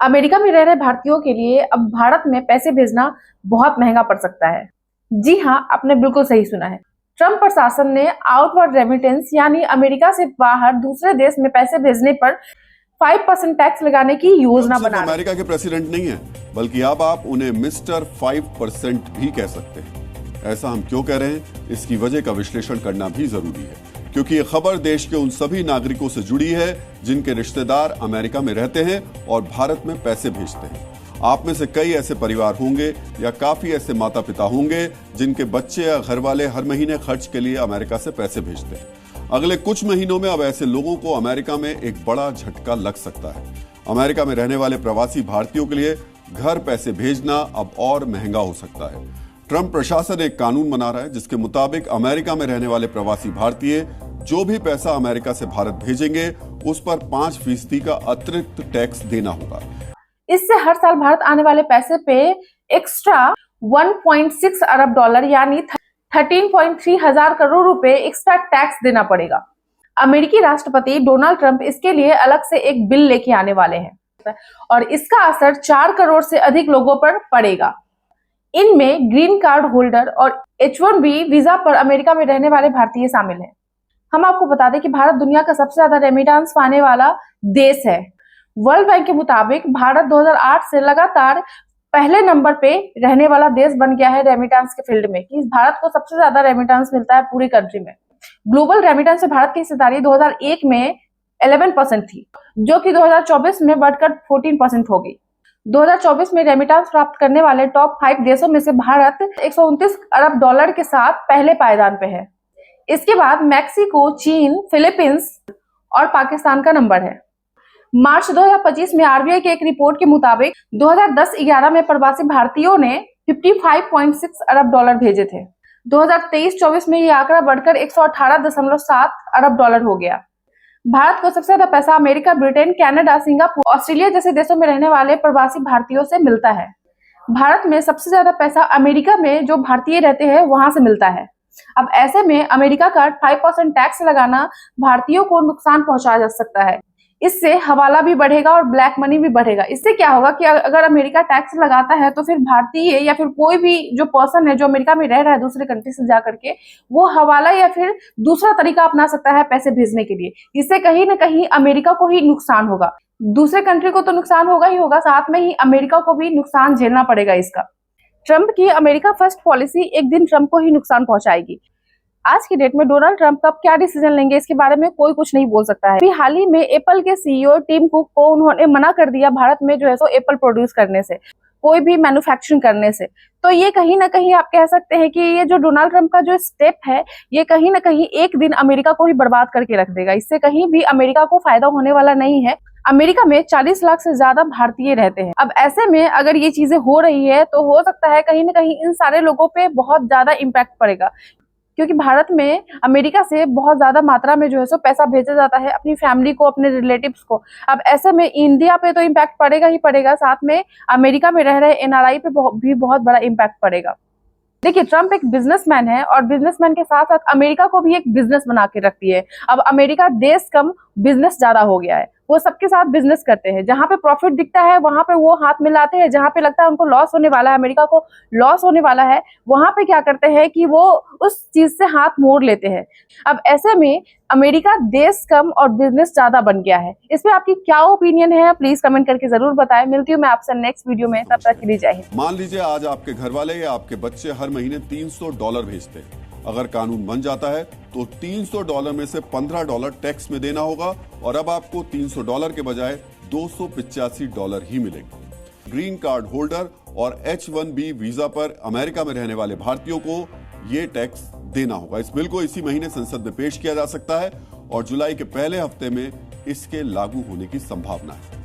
America में रह रहे भारतीयों के लिए अब भारत में पैसे भेजना बहुत महंगा पड़ सकता है। जी हाँ, आपने बिल्कुल सही सुना है। ट्रंप प्रशासन ने आउटवर्ड रेमिटेंस यानी अमेरिका से बाहर दूसरे देश में पैसे भेजने पर 5% टैक्स लगाने की योजना बना रहे हैं। अमेरिका के प्रेसिडेंट नहीं है, बल्कि अब आप उन्हें मिस्टर 5% भी कह सकते हैं। ऐसा हम क्यों कह रहे हैं, इसकी वजह का विश्लेषण करना भी जरूरी है, क्योंकि ये खबर देश के उन सभी नागरिकों से जुड़ी है जिनके रिश्तेदार अमेरिका में रहते हैं और भारत में पैसे भेजते हैं। आप में से कई ऐसे परिवार होंगे या काफी ऐसे माता पिता होंगे जिनके बच्चे या घर वाले हर महीने खर्च के लिए अमेरिका से पैसे भेजते हैं। अगले कुछ महीनों में अब ऐसे लोगों को अमेरिका में एक बड़ा झटका लग सकता है। अमेरिका में रहने वाले प्रवासी भारतीयों के लिए घर पैसे भेजना अब और महंगा हो सकता है। ट्रंप प्रशासन एक कानून बना रहा है जिसके मुताबिक अमेरिका में रहने वाले प्रवासी भारतीय जो भी पैसा अमेरिका से भारत भेजेंगे उस पर 5% का अतिरिक्त टैक्स देना होगा। इससे हर साल भारत आने वाले पैसे पे एक्स्ट्रा 1.6 अरब डॉलर यानी 13.3 हजार करोड़ रुपए एक्स्ट्रा टैक्स देना पड़ेगा। अमेरिकी राष्ट्रपति डोनाल्ड ट्रंप इसके लिए अलग से एक बिल लेके आने वाले हैं और इसका असर 4 करोड़ से अधिक लोगों पर पड़ेगा। इनमें ग्रीन कार्ड होल्डर और H1B वीजा पर अमेरिका में रहने वाले भारतीय शामिल हैं। हम आपको बता दें कि भारत दुनिया का सबसे ज्यादा रेमिटेंस पाने वाला देश है। वर्ल्ड बैंक के मुताबिक भारत 2008 से लगातार पहले नंबर पे रहने वाला देश बन गया है रेमिटेंस के फील्ड में, कि भारत को सबसे ज्यादा रेमिटेंस मिलता है पूरी कंट्री में। ग्लोबल रेमिटेंस में भारत की हिस्सेदारी 2001 में 11% थी, जो कि 2024 में बढ़कर 14% हो गई। 2024 में रेमिटेंस प्राप्त करने वाले टॉप 5 देशों में से भारत 129 अरब डॉलर के साथ पहले पायदान पे है। इसके बाद मैक्सिको, चीन, फिलीपींस और पाकिस्तान का नंबर है। मार्च 2025 में आरबीआई की एक रिपोर्ट के मुताबिक 2010-11 में प्रवासी भारतीयों ने 55.6 अरब डॉलर भेजे थे। 2023-24 में यह आंकड़ा बढ़कर 118.7 अरब डॉलर हो गया। भारत को सबसे ज्यादा पैसा America, Britain, Canada, Singapore, Australia जैसे देशों में रहने वाले प्रवासी भारतीयों से मिलता है। भारत में सबसे ज्यादा पैसा अमेरिका में जो भारतीय रहते हैं वहां से मिलता है। अब ऐसे में अमेरिका का 5% टैक्स लगाना भारतीयों को नुकसान पहुंचा जा सकता है। इससे हवाला भी बढ़ेगा और ब्लैक मनी भी बढ़ेगा। इससे क्या होगा कि अगर अमेरिका टैक्स लगाता है तो फिर भारतीय या फिर कोई भी जो पर्सन है जो अमेरिका में रह रहा है दूसरे कंट्री से जा करके, वो हवाला या फिर दूसरा तरीका अपना सकता है पैसे भेजने के लिए। इससे कहीं ना कहीं अमेरिका को ही नुकसान होगा। दूसरे कंट्री को तो नुकसान होगा ही होगा, साथ में ही अमेरिका को भी नुकसान झेलना पड़ेगा इसका। ट्रंप की अमेरिका फर्स्ट पॉलिसी एक दिन ट्रंप को ही नुकसान पहुंचाएगी। आज की डेट में डोनाल्ड ट्रंप कब क्या डिसीजन लेंगे इसके बारे में कोई कुछ नहीं बोल सकता है। अभी हाल ही में एप्पल के सीईओ टिम कुक को उन्होंने मना कर दिया भारत में जो है सो एप्पल प्रोड्यूस करने से, कोई भी मैन्युफैक्चरिंग करने से। तो ये कहीं ना कहीं आप कह सकते हैं कि ये जो डोनाल्ड ट्रंप का जो स्टेप है ये कहीं ना कहीं एक दिन अमेरिका को ही बर्बाद करके रख देगा। इससे कहीं भी अमेरिका को फायदा होने वाला नहीं है। अमेरिका में 40 लाख से ज्यादा भारतीय रहते हैं। अब ऐसे में अगर ये चीजें हो रही है तो हो सकता है कहीं ना कहीं इन सारे लोगों पे बहुत ज्यादा इम्पैक्ट पड़ेगा, क्योंकि भारत में अमेरिका से बहुत ज्यादा मात्रा में जो है सो पैसा भेजा जाता है अपनी फैमिली को, अपने रिलेटिव्स को। अब ऐसे में इंडिया पे तो इम्पैक्ट पड़ेगा ही पड़ेगा, साथ में अमेरिका में रह रहे एनआरआई पे भी बहुत बड़ा इम्पैक्ट पड़ेगा। देखिए, ट्रंप एक बिजनेसमैन है और बिजनेसमैन के साथ साथ अमेरिका को भी एक बिजनेस बना के रखती है। अब अमेरिका देश कम बिजनेस ज्यादा हो गया है। वो सबके साथ बिजनेस करते हैं। जहां पे प्रॉफिट दिखता है वहां पे वो हाथ मिलाते हैं, जहां पे लगता है उनको लॉस होने वाला है, अमेरिका को लॉस होने वाला है, वहां पे क्या करते हैं कि वो उस चीज से हाथ मोड़ लेते हैं। अब ऐसे में अमेरिका देश कम और बिजनेस ज्यादा बन गया है। इसमें आपकी क्या ओपिनियन है प्लीज कमेंट करके जरूर बताएं। मिलती हूँ मैं आपसे नेक्स्ट वीडियो में, तब तक के लिए जय हिंद। मान लीजिए आज आपके घर वाले या आपके बच्चे हर महीने $300 भेजते हैं। अगर कानून बन जाता है तो $300 में से $15 टैक्स में देना होगा और अब आपको $300 के बजाय $285 ही मिलेंगे। ग्रीन कार्ड होल्डर और H1B वीजा पर अमेरिका में रहने वाले भारतीयों को ये टैक्स देना होगा। इस बिल को इसी महीने संसद में पेश किया जा सकता है और जुलाई के पहले हफ्ते में इसके लागू होने की संभावना है।